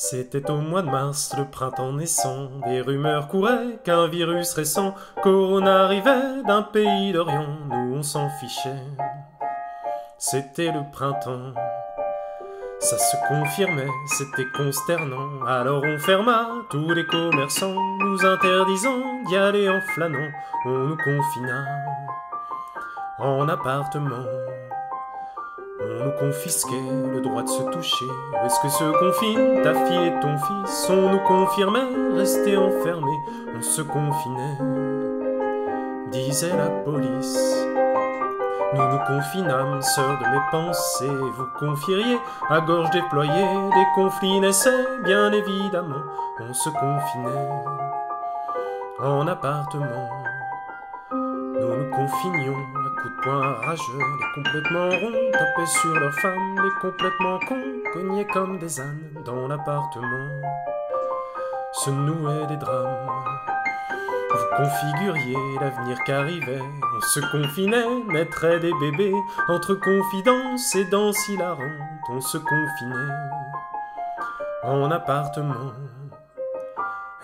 C'était au mois de mars, le printemps naissant, des rumeurs couraient qu'un virus récent, Corona arrivait d'un pays d'Orient, nous on s'en fichait. C'était le printemps, ça se confirmait, c'était consternant, alors on ferma tous les commerçants, nous interdisant d'y aller en flânant, on nous confina en appartement. On nous confisquait le droit de se toucher. Où est-ce que se confinent ta fille et ton fils? On nous confirmait rester enfermés. On se confinait, disait la police. Nous nous confinâmes, sœurs de mes pensées. Vous confieriez à gorge déployée. Des conflits naissaient, bien évidemment. On se confinait en appartement. Nous nous confinions à coups de poing rageux, les complètement ronds tapaient sur leurs femmes, les complètement cons cognaient comme des ânes dans l'appartement. Se nouaient des drames, vous configuriez l'avenir qu'arrivait, on se confinait, naîtraient des bébés, entre confidences et danses hilarantes, on se confinait en appartement.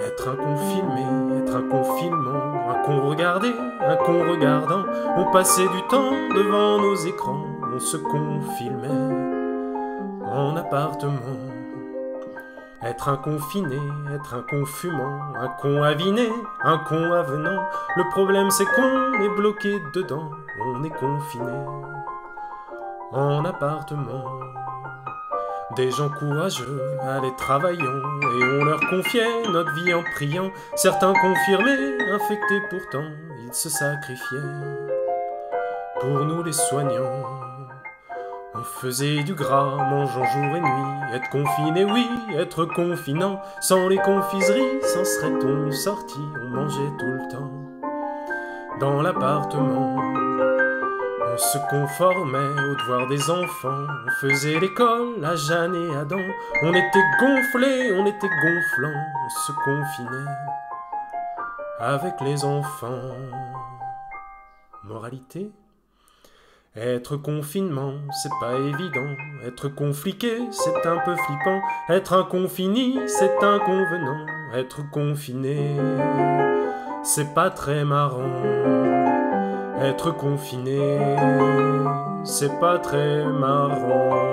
Être un con filmé, être un con filmant, un con regardé, un con regardant, on passait du temps devant nos écrans, on se confilmait en appartement. Être un confiné, être un con fumant, un con aviné, un con avenant, le problème c'est qu'on est bloqué dedans, on est confiné en appartement. Des gens courageux allaient travaillant et on leur confiait notre vie en priant. Certains confirmés, infectés pourtant, ils se sacrifiaient pour nous les soignants. On faisait du gras, mangeant jour et nuit. Être confiné, oui, être confinant. Sans les confiseries, s'en serait-on sorti? On mangeait tout le temps dans l'appartement. On se conformait aux devoirs des enfants, on faisait l'école à Jeanne et Adam, on était gonflés, on était gonflants, on se confinait avec les enfants. Moralité? Être confinement, c'est pas évident, être confliqué, c'est un peu flippant, être inconfini, c'est inconvenant, être confiné, c'est pas très marrant. Être confiné, c'est pas très marrant.